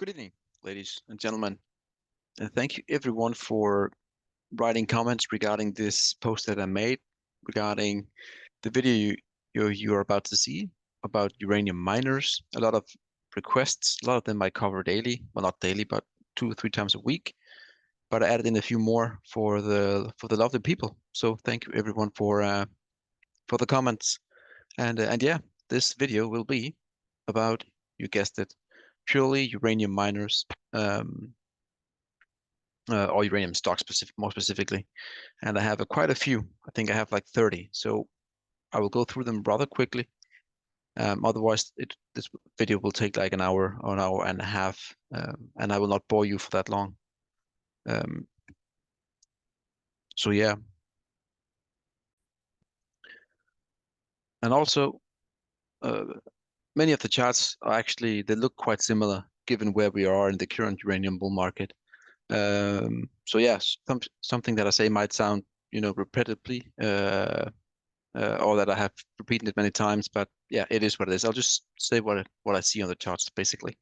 Good evening, ladies and gentlemen. Thank you everyone for writing comments regarding this post that I made regarding the video you are about to see about uranium miners. A lot of requests, a lot of them I cover daily. Well, not daily, but 2 or 3 times a week. But I added in a few more for the lovely people. So thank you everyone for the comments. And yeah, this video will be about, you guessed it, purely uranium miners. Or uranium stocks more specifically. And I have quite a few. I think I have like 30. So I will go through them rather quickly. Otherwise, this video will take like an hour or an hour and a half, and I will not bore you for that long. So yeah. And also, uh, many of the charts are actually, they look quite similar given where we are in the current uranium bull market. So yes, something that I say might sound, repetitively, or that I have repeated it many times, but yeah, it is what it is. I'll just say what I see on the charts, basically.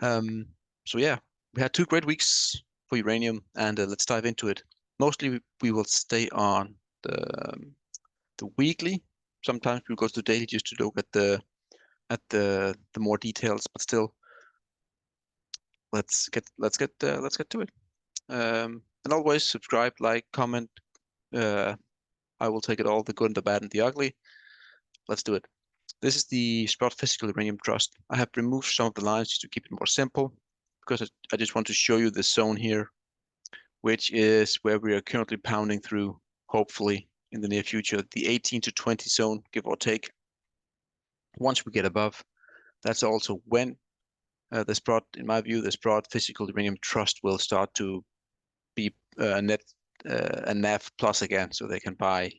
Um, so yeah, we had 2 great weeks for uranium, and let's dive into it. Mostly we will stay on the weekly. Sometimes we'll go to daily just to look at the more details, but still, let's get to it. And always subscribe, like, comment. I will take it all, the good and the bad and the ugly. Let's do it. This is the Sprott Physical Uranium Trust. I have removed some of the lines just to keep it more simple, because I just want to show you the zone here, which is where we are currently pounding through, hopefully in the near future, the 18 to 20 zone, give or take. Once we get above, that's also when the Sprott, in my view, the Sprott Physical Uranium Trust will start to be a NAV plus again, so they can buy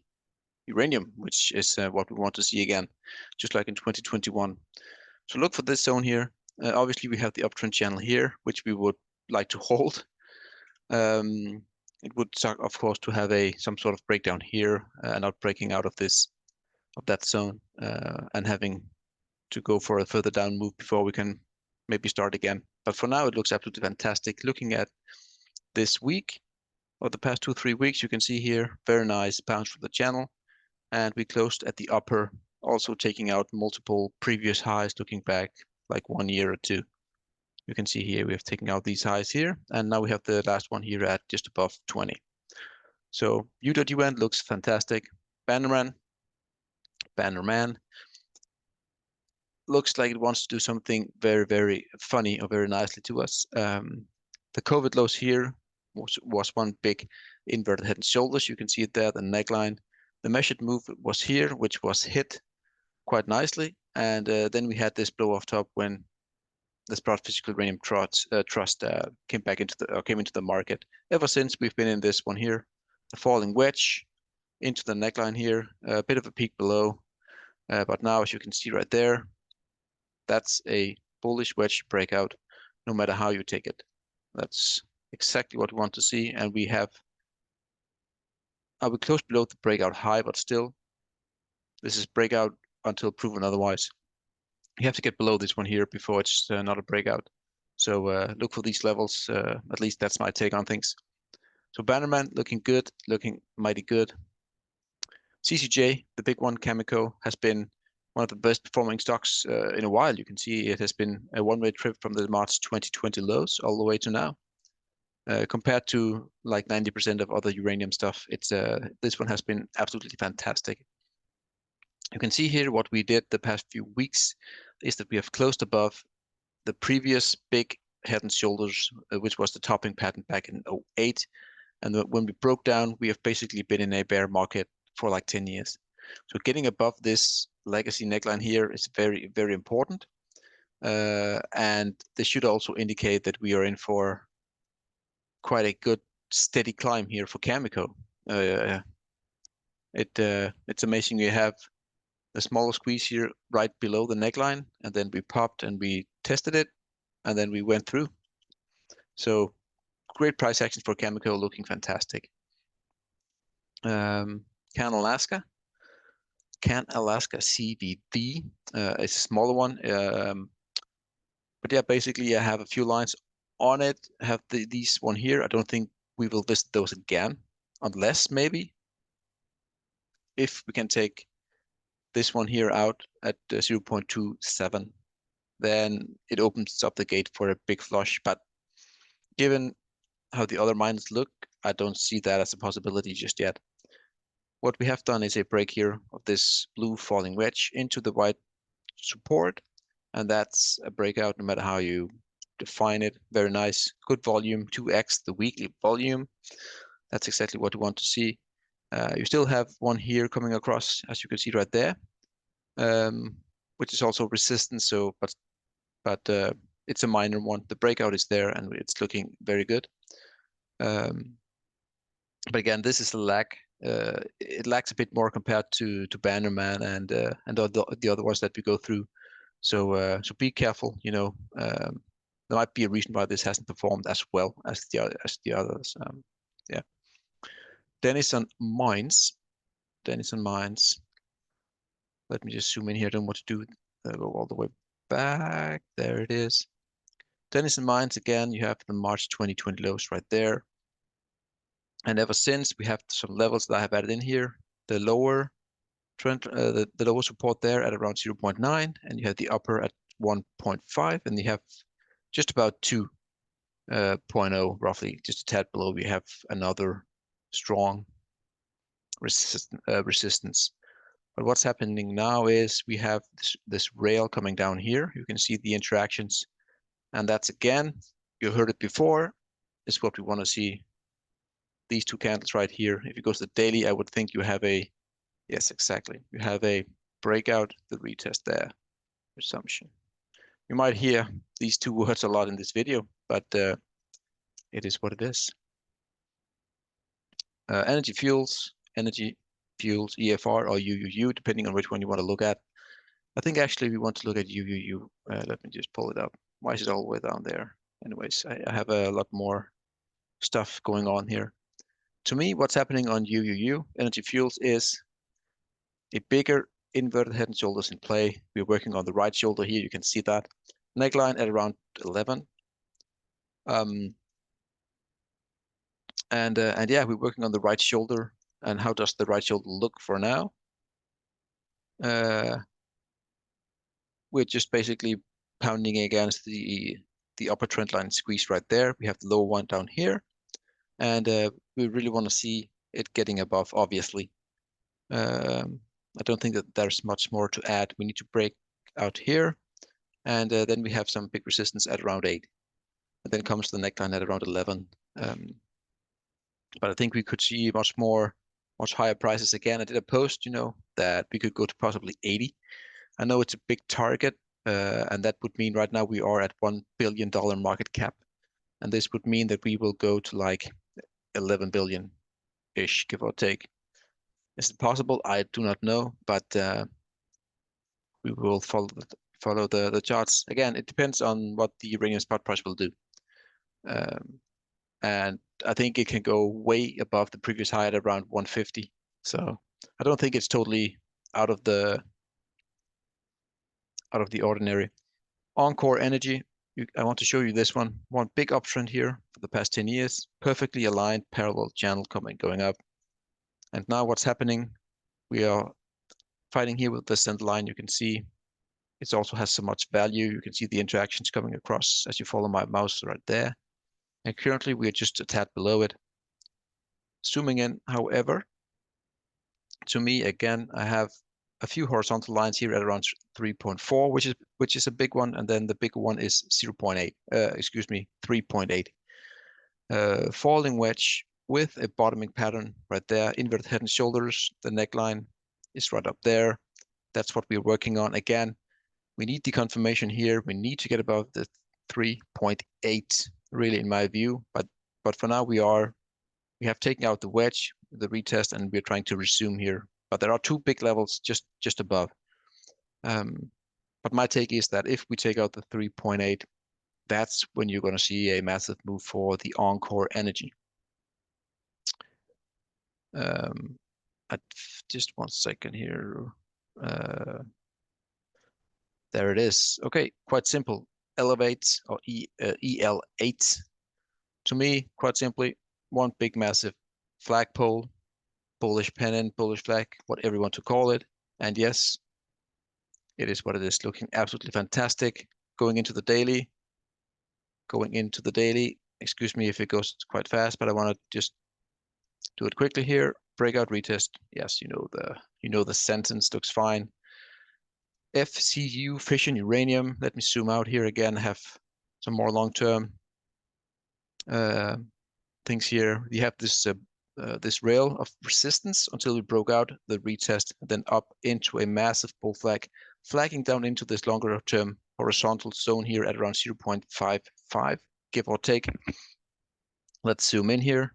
uranium, which is what we want to see again, just like in 2021. So look for this zone here. Obviously, we have the uptrend channel here, which we would like to hold. It would suck, of course, to have some sort of breakdown here, not breaking out of that zone, and having to go for a further down move before we can maybe start again. But for now, it looks absolutely fantastic. Looking at this week, or the past 2 or 3 weeks, you can see here, very nice bounce from the channel. And we closed at the upper, also taking out multiple previous highs, looking back like 1 year or two. You can see here we have taken out these highs here, and now we have the last one here at just above 20. So u.un looks fantastic. Bannerman looks like it wants to do something very, very funny or very nicely to us. The COVID lows here was one big inverted head and shoulders. You can see it there, the neckline. The measured move was here, which was hit quite nicely. And then we had this blow off top when the Sprott Physical Uranium Trust came into the market. Ever since, we've been in this one here, the falling wedge into the neckline here, a bit of a peak below. But now, as you can see right there, that's a bullish wedge breakout, no matter how you take it. That's exactly what we want to see. And we close below the breakout high, but still, this is breakout until proven otherwise. You have to get below this one here before it's not a breakout. So look for these levels. At least that's my take on things. So Bannerman looking good, looking mighty good. CCJ, the big one, Cameco, has been one of the best performing stocks in a while. You can see it has been a one-way trip from the March 2020 lows all the way to now. Compared to like 90% of other uranium stuff, this one has been absolutely fantastic. You can see here what we did the past few weeks is that we have closed above the previous big head and shoulders, which was the topping pattern back in 2008. And when we broke down, we have basically been in a bear market for like 10 years. So getting above this legacy neckline here is very, very important. And this should also indicate that we are in for quite a good steady climb here for Cameco. It's amazing. We have a smaller squeeze here right below the neckline, and then we popped and we tested it, and then we went through. So great price action for Cameco, looking fantastic. Can Alaska CVV is a smaller one. But yeah, basically I have a few lines on it. I have these one here. I don't think we will visit those again, unless maybe if we can take this one here out at 0.27, then it opens up the gate for a big flush. But given how the other mines look, I don't see that as a possibility just yet. What we have done is a break here of this blue falling wedge into the white support, and that's a breakout no matter how you define it. Very nice, good volume, 2x the weekly volume. That's exactly what we want to see. You still have one here coming across, as you can see right there, which is also resistance. So, but it's a minor one. The breakout is there, and it's looking very good. But again, this is a lag. It lags a bit more compared to Bannerman and the other ones that we go through. So so be careful. There might be a reason why this hasn't performed as well as the others. Yeah. Denison Mines. Denison Mines. Let me just zoom in here. I don't know what to do. Go all the way back. There it is. Denison Mines again. You have the March 2020 lows right there. And ever since we have some levels that I have added in here. The lower trend, the lower support there at around 0.9, and you have the upper at 1.5, and you have just about 2.0 roughly, just a tad below. We have another strong resistance. But what's happening now is we have this rail coming down here. You can see the interactions, and that's again, you heard it before, is what we want to see. These two candles right here. If you go to the daily, I would think you have a, yes, exactly. You have a breakout, the retest there, resumption. You might hear these two words a lot in this video, but it is what it is. Energy fuels, EFR or UUU, depending on which one you want to look at. I think actually we want to look at UUU. Let me just pull it up. Why is it all the way down there? Anyways, I have a lot more stuff going on here. To me, what's happening on UUU, energy fuels, is a bigger inverted head and shoulders in play. We're working on the right shoulder here. You can see that. Neckline at around 11. And yeah, we're working on the right shoulder. And how does the right shoulder look for now? We're just basically pounding against the upper trend line squeeze right there. We have the lower one down here. And we really want to see it getting above, obviously. I don't think that there's much more to add. We need to break out here. And then we have some big resistance at around 8. And then comes the neckline at around 11. But I think we could see much higher prices again. I did a post, that we could go to possibly 80. I know it's a big target, and that would mean right now we are at $1 billion market cap. And this would mean that we will go to like 11 billion-ish, give or take. Is it possible? I do not know, but we will follow the charts. Again, it depends on what the uranium spot price will do. And I think it can go way above the previous high at around 150. So I don't think it's totally out of the ordinary. Encore Energy, I want to show you this one. One big uptrend here for the past 10 years, perfectly aligned parallel channel going up. And now what's happening? We are fighting here with the center line. You can see it also has so much value. You can see the interactions coming across as you follow my mouse right there. And currently we are just a tad below it. Zooming in, however, to me, again, I have a few horizontal lines here at around 3.4, which is a big one, and then the bigger one is 0.8. 3.8. Falling wedge with a bottoming pattern right there, inverted head and shoulders. The neckline is right up there. That's what we're working on. Again, we need the confirmation here. We need to get above the 3.8, really, in my view. But for now, we have taken out the wedge, the retest, and we're trying to resume here. But there are two big levels just above. But my take is that if we take out the 3.8, that's when you're going to see a massive move for the Encore Energy. Just 1 second here. There it is. Okay, quite simple. elevates or EL8. To me, quite simply, one big massive flagpole, bullish pennant, bullish flag, whatever you want to call it. And yes, it is what it is, looking absolutely fantastic. Going into the daily, excuse me if it goes quite fast, but I want to just do it quickly here. Breakout retest. Yes, you know the sentence looks fine. FCU fission uranium. Let me zoom out here again, have some more long-term things here. You have this rail of resistance until we broke out the retest, then up into a massive bull flag, flagging down into this longer term horizontal zone here at around 0.55, give or take. Let's zoom in here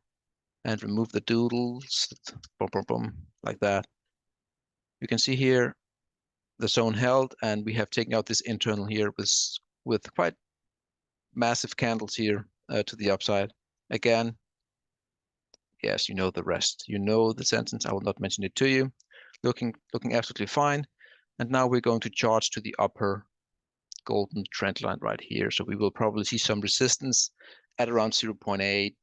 and remove the doodles, boom, boom, boom, like that. You can see here the zone held, and we have taken out this internal here with quite massive candles here to the upside. Again, yes, you know the rest. You know the sentence. I will not mention it to you. Looking absolutely fine. And now we're going to charge to the upper golden trend line right here. So we will probably see some resistance at around 0.85,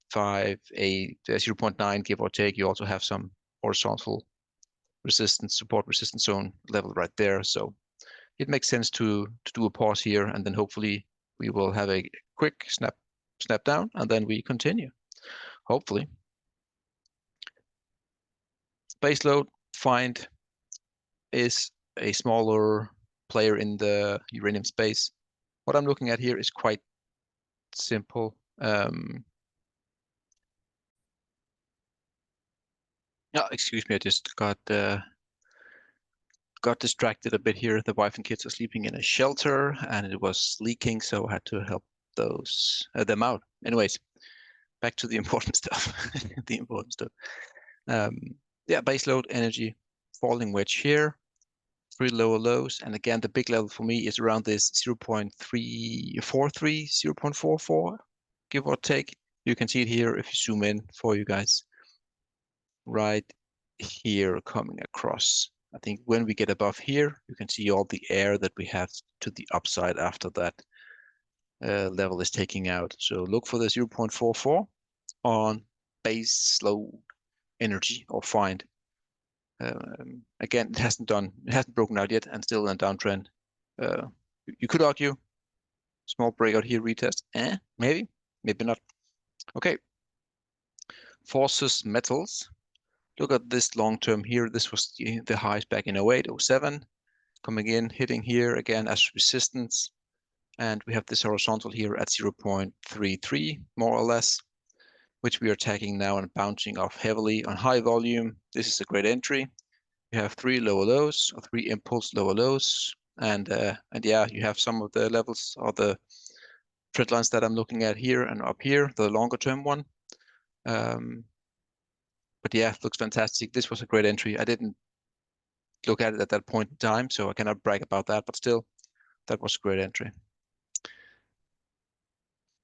0.9, give or take. You also have some horizontal resistance, support resistance zone level right there. So it makes sense to do a pause here, and then hopefully we will have a quick snap down, and then we continue, hopefully. Baseload find is a smaller player in the uranium space. What I'm looking at here is quite simple. Oh, excuse me, I just got distracted a bit here. The wife and kids are sleeping in a shelter, and it was leaking, so I had to help them out. Anyways, back to the important stuff. The important stuff. Yeah, baseload energy, falling wedge here, 3 lower lows, and again the big level for me is around this 0.343, 0.44, give or take. You can see it here if you zoom in for you guys. Right here coming across. I think when we get above here, you can see all the air that we have to the upside after that level is taking out. So look for the 0.44 on base load energy or find. Again, it hasn't broken out yet and still in a downtrend. You could argue small breakout here, retest. Maybe not. Okay. Forces metals. Look at this long term here. This was the highs back in 08, 07, coming in, hitting here again as resistance. And we have this horizontal here at 0.33, more or less, which we are tagging now and bouncing off heavily on high volume. This is a great entry. You have 3 lower lows or 3 impulse lower lows. And yeah, you have some of the levels or the trend lines that I'm looking at here and up here, the longer term one. But yeah, it looks fantastic. This was a great entry. I didn't look at it at that point in time, so I cannot brag about that, but still, that was a great entry.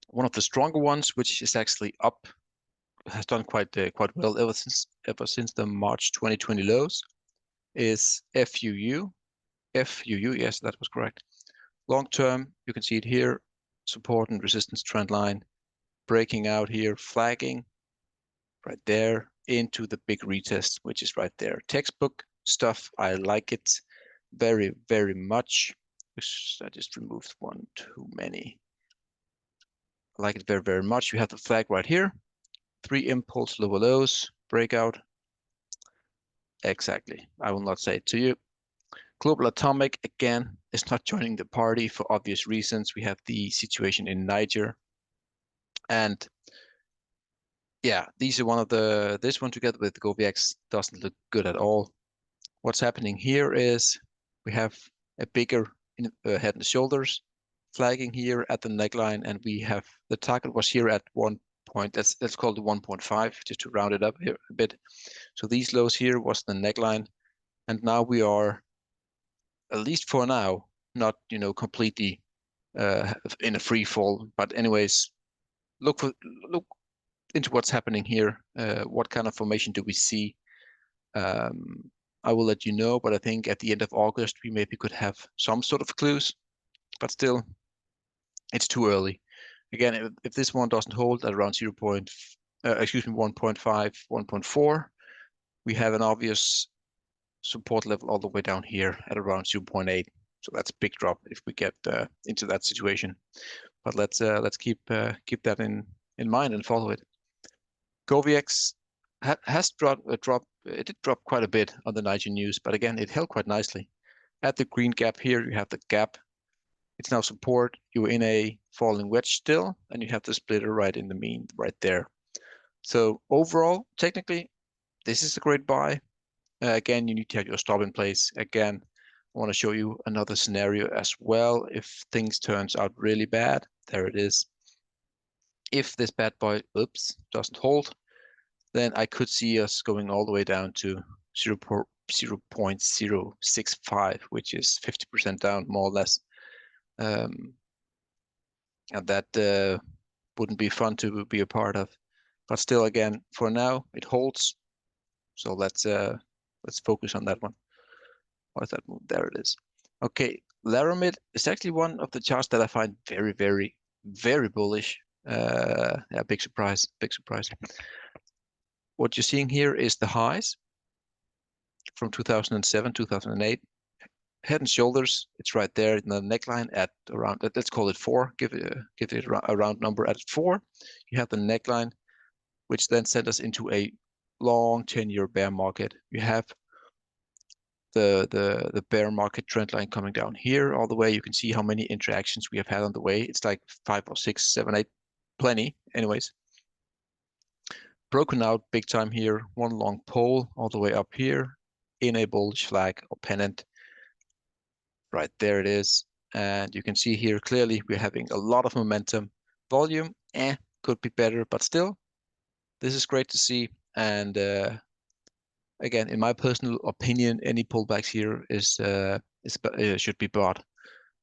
One of the stronger ones, which is actually up, has done quite well ever since the March 2020 lows, is FUU. FUU, yes, that was correct. Long term, you can see it here, support and resistance trend line, breaking out here, flagging right there into the big retest, which is right there. Textbook stuff. I like it very, very much. I just removed one too many. I like it very, very much. You have the flag right here. 3 impulse lower lows, breakout. Exactly. I will not say it to you. Global Atomic, again, is not joining the party for obvious reasons. We have the situation in Niger. And yeah, these are this one together with GoVX doesn't look good at all. What's happening here is we have a bigger head and shoulders flagging here at the neckline, and we have the target was here at 1 point. Let's call it 1.5 just to round it up here a bit. So these lows here was the neckline, and now we are, at least for now, not completely in a free fall. But anyways, look into what's happening here. What kind of formation do we see? I will let you know, but I think at the end of August we maybe could have some sort of clues. But still, It's too early. Again, if this one doesn't hold at around 1.5, 1.4, we have an obvious support level all the way down here at around 0.8. So that's a big drop if we get into that situation. But let's keep that in mind and follow it. GoVX has dropped. It did drop quite a bit on the Niger news, but again, it held quite nicely. At the green gap here, you have the gap. It's now support. You're in a falling wedge still, and you have the splitter right in the mean right there. So overall, technically, this is a great buy. Again, you need to have your stop in place. Again, I want to show you another scenario as well. If things turns out really bad, there it is. If this bad boy, doesn't hold, then I could see us going all the way down to 0.065, which is 50% down, more or less. And that wouldn't be fun to be a part of. But still, again, for now, it holds. So let's focus on that one. Where's that move? There it is. Okay, Laramid is actually one of the charts that I find very, very, very bullish. Yeah, big surprise, big surprise. What you're seeing here is the highs from 2007, 2008. Head and shoulders, it's right there in the neckline at around, let's call it 4, give it a round number at 4. You have the neckline, which then sent us into a long 10-year bear market. You have the bear market trend line coming down here all the way. You can see how many interactions we have had on the way. It's like 5 or 6, 7, 8, plenty. Anyways, broken out big time here. One long pole all the way up here in a bullish flag or pennant. Right there it is. And you can see here clearly we're having a lot of momentum. Volume, could be better, but still, this is great to see. And again, in my personal opinion, any pullbacks here should be bought.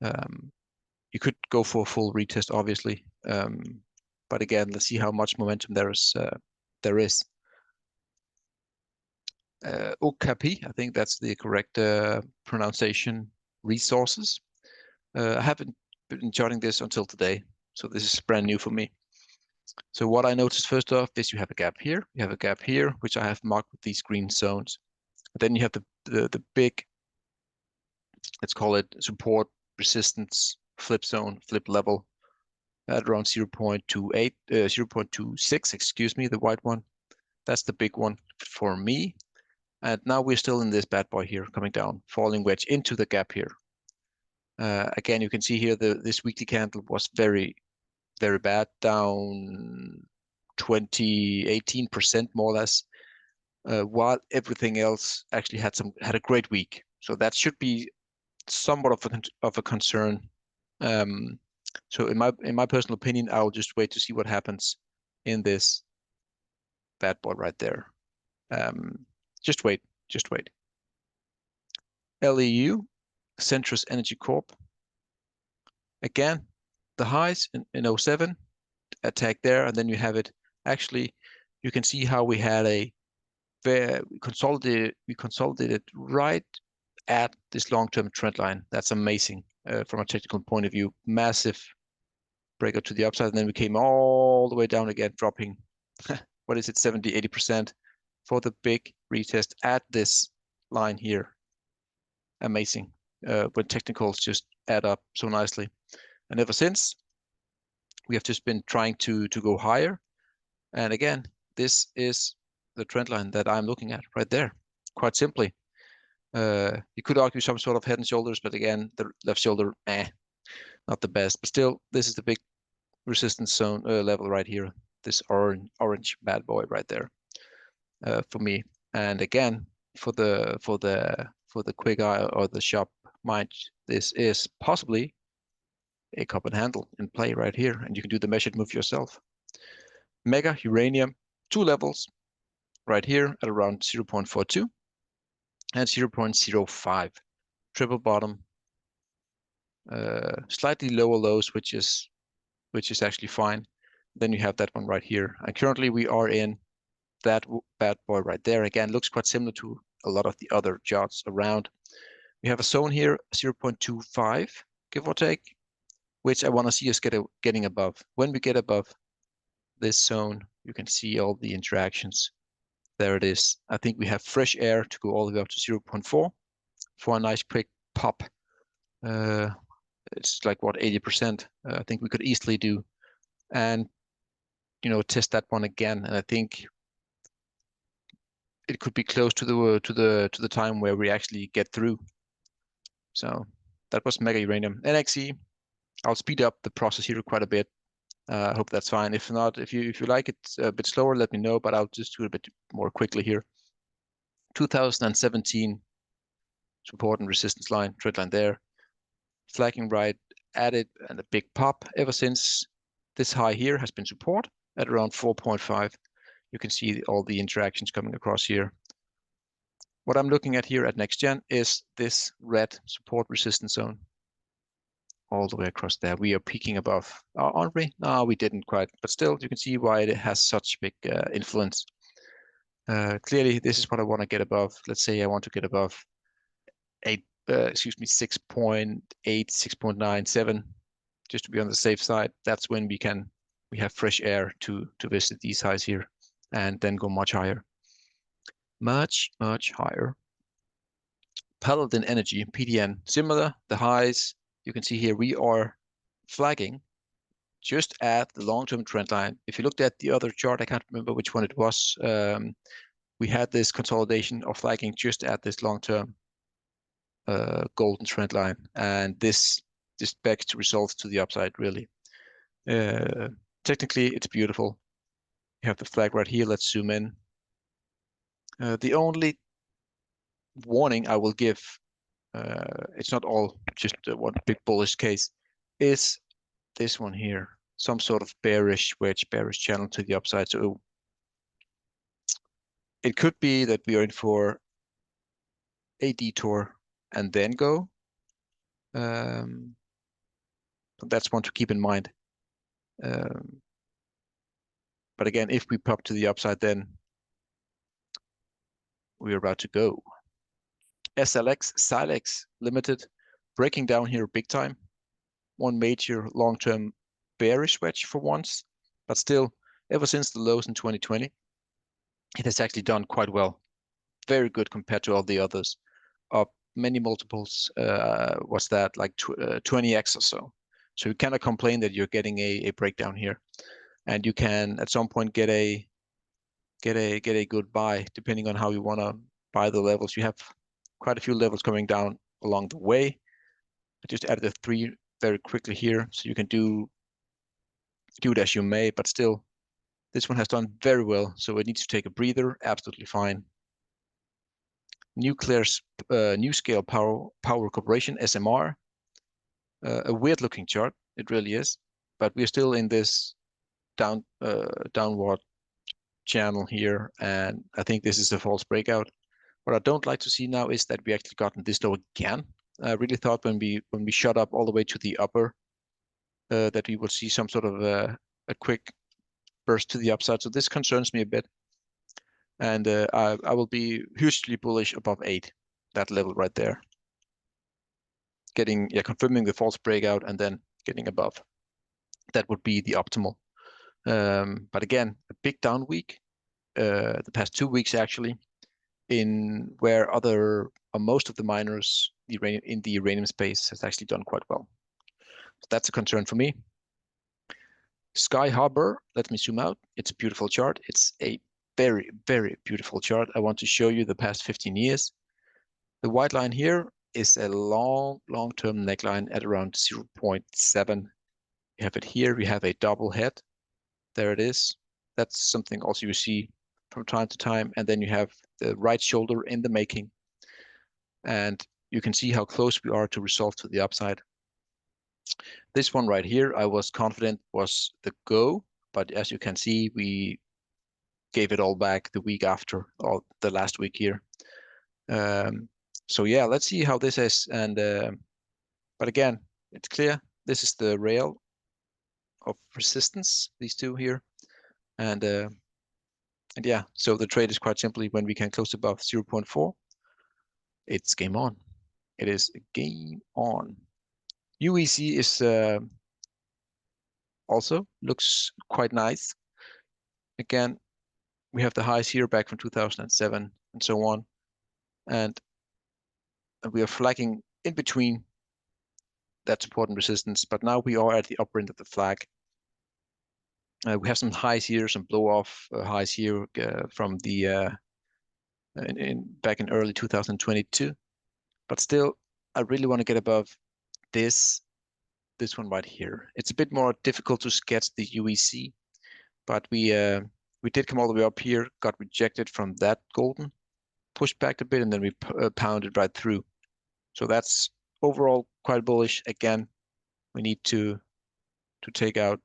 You could go for a full retest, obviously, but again, let's see how much momentum there is. Okapi, I think that's the correct pronunciation. Resources. I haven't been charting this until today, so this is brand new for me. So what I noticed first off is you have a gap here, you have a gap here, which I have marked with these green zones. Then you have the big, let's call it support, resistance, flip zone, flip level at around 0.28, 0.26, excuse me, the white one. That's the big one for me. And now we're still in this bad boy here, coming down, falling wedge into the gap here. Again, you can see here this weekly candle was very, very bad, down 18% more or less, while everything else actually had a great week. So that should be somewhat of a concern. So in my personal opinion, I'll just wait to see what happens in this bad boy right there. Just wait. LEU, Centrus Energy Corp. Again, the highs in 07, attack there, and then you have it. Actually, you can see how we had we consolidated right at this long-term trend line. That's amazing from a technical point of view. Massive breakout to the upside, and then we came all the way down again, dropping, what is it, 70, 80% for the big retest at this line here. Amazing. When technicals just add up so nicely. And ever since, we have just been trying to go higher. And again, this is the trend line that I'm looking at right there, quite simply. You could argue some sort of head and shoulders, but again, the left shoulder, not the best. But still, this is the big resistance zone level right here. This orange bad boy right there for me. And again, for the quick eye or the sharp mind, this is possibly a cup and handle in play right here, and you can do the measured move yourself. Mega uranium, 2 levels right here at around 0.42 and 0.05. Triple bottom, slightly lower lows, which is actually fine. Then you have that one right here, and currently we are in that bad boy right there. Again, looks quite similar to a lot of the other charts around. We have a zone here, 0.25, give or take. which I want to see us getting above. When we get above this zone, you can see all the interactions. There it is. I think we have fresh air to go all the way up to 0.4 for a nice quick pop. It's like what, 80%. I think we could easily do, and test that one again. And I think it could be close to the time where we actually get through. So that was mega uranium. NXE, I'll speed up the process here quite a bit. I hope that's fine. If not, if you like it a bit slower, let me know, but I'll just do it a bit more quickly here. 2017 support and resistance line, trend line there. Flagging right at it and a big pop. Ever since this high here has been support at around 4.5. You can see all the interactions coming across here. What I'm looking at here at NextGen is this red support resistance zone. All the way across there. We are peaking above, aren't we? No, we didn't quite, but still you can see why it has such big influence. Clearly, this is what I want to get above. Let's say I want to get above 6.8, 6.97, just to be on the safe side. That's when we have fresh air to visit these highs here and then go much higher. Much higher. Paladin Energy, PDN, similar, the highs. You can see here we are flagging just at the long-term trend line. If you looked at the other chart, I can't remember which one it was. We had this consolidation of flagging just at this long-term golden trend line, and this just begs to results to the upside, really. Technically, it's beautiful. You have the flag right here. Let's zoom in. The only warning I will give, it's not all just one big bullish case, is this one here, some sort of bearish wedge, bearish channel to the upside. So it could be that we are in for a detour and then go. That's one to keep in mind. But again, if we pop to the upside, then we're about to go. SLX, Silex Limited, breaking down here big time. One major long-term bearish wedge for once, but still, ever since the lows in 2020, it has actually done quite well. Very good compared to all the others. Up many multiples. What's that, like 20x or so? So you cannot complain that you're getting a breakdown here, and you can at some point get a good buy depending on how you want to buy the levels. You have quite a few levels coming down along the way. I just added a 3 very quickly here, so you can do it as you may, but still, this one has done very well, so it needs to take a breather. Absolutely fine. New Scale Power Corporation, SMR. A weird looking chart, it really is, but we're still in this downward channel here, and I think this is a false breakout. What I don't like to see now is that we actually gotten this low again. I really thought when we shot up all the way to the upper that we would see some sort of a quick burst to the upside. So this concerns me a bit, and I will be hugely bullish above 8, that level right there. Confirming the false breakout and then getting above. That would be the optimal. But again, a big down week. The past 2 weeks actually, in where most of the miners in the uranium space has actually done quite well. So that's a concern for me. Sky Harbor, let me zoom out. It's a beautiful chart. It's a very, very beautiful chart. I want to show you the past 15 years. The white line here is a long-term neckline at around 0.7. You have it here. We have a double head. There it is. That's something also you see from time to time. And then you have the right shoulder in the making. And you can see how close we are to resolve to the upside. This one right here, I was confident was the go, but as you can see, we gave it all back the week after, or the last week here. So yeah, let's see how this is. And but again, it's clear this is the rail of resistance, these two here, and yeah, so the trade is quite simply when we can close above 0.4, it's game on. It is game on. UEC is also looks quite nice. Again, we have the highs here back from 2007 and so on. And we are flagging in between that support and resistance, but now we are at the upper end of the flag. We have some highs here, some blow off highs here from the back in early 2022. But still, I really want to get above this one right here. It's a bit more difficult to sketch the UEC, but we did come all the way up here, got rejected from that golden, pushed back a bit, and then we pounded right through. So that's overall quite bullish. Again, we need to take out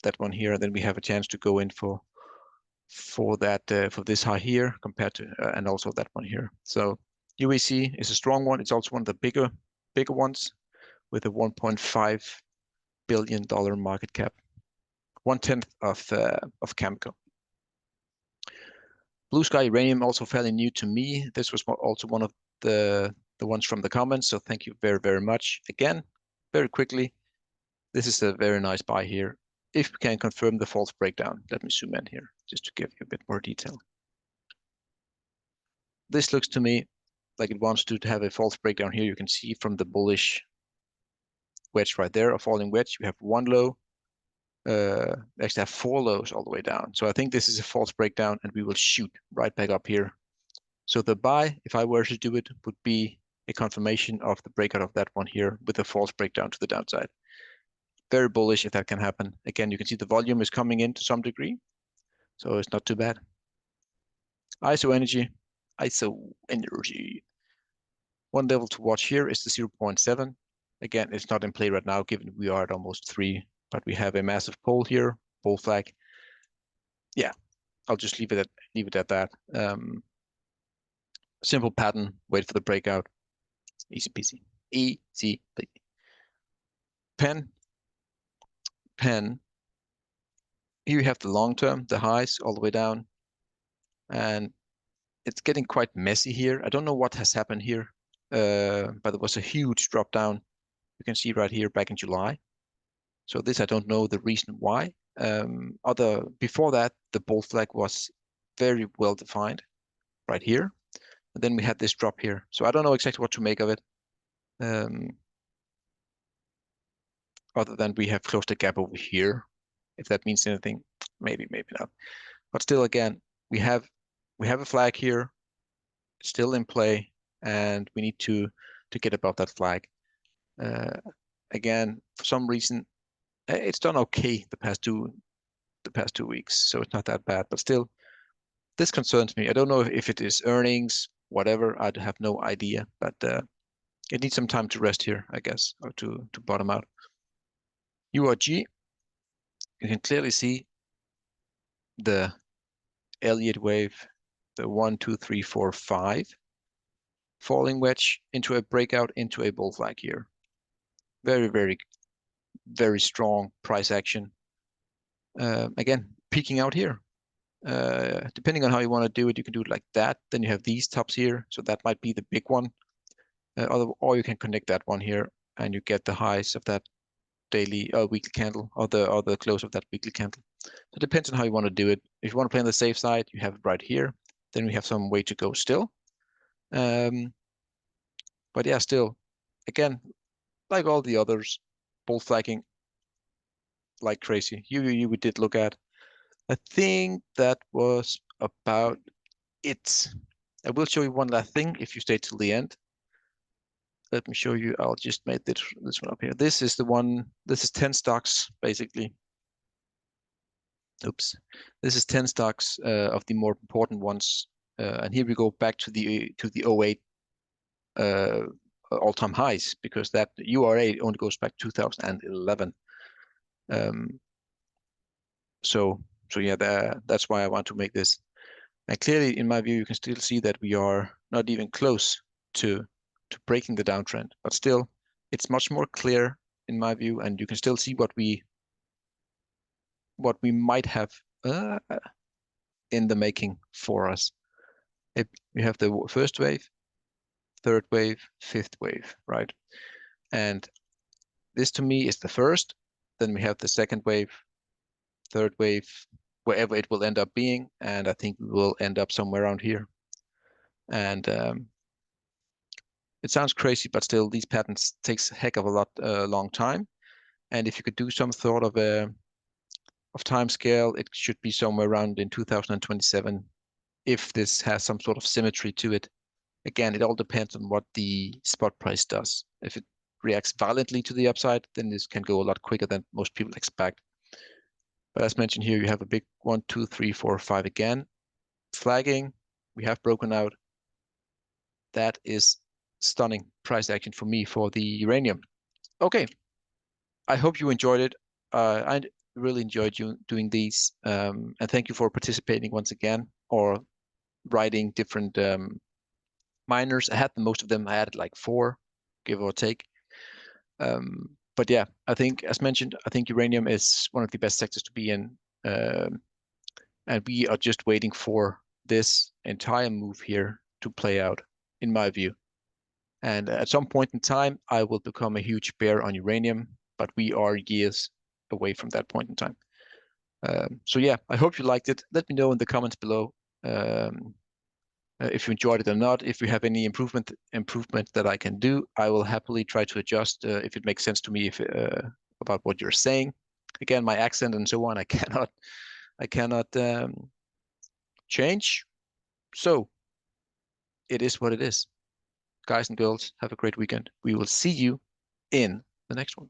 that one here, and then we have a chance to go in for that for this high here compared to and also that one here. So UEC is a strong one. It's also one of the bigger ones with a $1.5 billion market cap, 1/10 of Cameco. Blue Sky Uranium, also fairly new to me. This was also one of the ones from the comments. So thank you very, very much. Again, very quickly, this is a very nice buy here. If we can confirm the false breakdown, let me zoom in here just to give you a bit more detail. This looks to me like it wants to have a false breakdown here. You can see from the bullish wedge right there, a falling wedge. We have one low, actually have 4 lows all the way down. So I think this is a false breakdown and we will shoot right back up here. So the buy, if I were to do it, would be a confirmation of the breakout of that one here with a false breakdown to the downside. Very bullish if that can happen. Again, you can see the volume is coming in to some degree, so it's not too bad. ISO energy. One level to watch here is the 0.7. Again, it's not in play right now, given we are at almost 3, but we have a massive pull here, bull flag. Yeah, I'll just leave it at that. Simple pattern, wait for the breakout. Easy peasy. Easy peasy. Pen. Here you have the long term, the highs all the way down. And it's getting quite messy here. I don't know what has happened here, but there was a huge drop down. You can see right here back in July. So this, I don't know the reason why. Before that, the bull flag was very well defined right here. And then we had this drop here. So I don't know exactly what to make of it. Other than we have closed the gap over here. If that means anything, maybe not. But still, again, we have a flag here, still in play, and we need to get above that flag. Again, for some reason, it's done okay the past two weeks, so it's not that bad. But still, this concerns me. I don't know if it is earnings, whatever. I have no idea, but it needs some time to rest here, I guess, or to bottom out. URG, you can clearly see the Elliott wave, the 1, 2, 3, 4, 5 falling wedge into a breakout into a bull flag here. Very, very, very strong price action. Again, peaking out here. Depending on how you want to do it, you can do it like that. Then you have these tops here, so that might be the big one. Or you can connect that one here, and you get the highs of that daily weekly candle, or the close of that weekly candle. So it depends on how you want to do it. If you want to play on the safe side, you have it right here. Then we have some way to go still. But yeah, still, again, like all the others, bull flagging like crazy. UUUU we did look at. I think that was about it. I will show you one last thing if you stay till the end. Let me show you. I'll just make this one up here. This is the one. This is 10 stocks basically. Oops. This is 10 stocks of the more important ones. And here we go back to the 08 all-time highs, because that URA only goes back 2011. So yeah, that's why I want to make this. And clearly, in my view, you can still see that we are not even close to breaking the downtrend, but still, it's much more clear in my view, and you can still see what we might have in the making for us. If we have the first wave, third wave, fifth wave, right? And this to me is the first. Then we have the second wave, third wave, wherever it will end up being. And I think we will end up somewhere around here. And it sounds crazy, but still these patterns takes a heck of a lot long time. And if you could do some sort of a time scale, it should be somewhere around in 2027 if this has some sort of symmetry to it. Again, it all depends on what the spot price does. If it reacts violently to the upside, then this can go a lot quicker than most people expect. But as mentioned here, you have a big 1, 2, 3, 4, 5 again. Flagging, we have broken out. That is stunning price action for me for the uranium. Okay, I hope you enjoyed it. I really enjoyed you doing these. And thank you for participating once again, or writing different miners. I had most of them. I added like 4, give or take. But yeah, I think, as mentioned, I think uranium is one of the best sectors to be in. And we are just waiting for this entire move here to play out, in my view. And at some point in time, I will become a huge bear on uranium, but we are years away from that point in time. So yeah, I hope you liked it. Let me know in the comments below if you enjoyed it or not. If you have any improvement that I can do, I will happily try to adjust if it makes sense to me about what you're saying. Again, my accent and so on, I cannot change. So it is what it is. Guys and girls, have a great weekend. We will see you in the next one.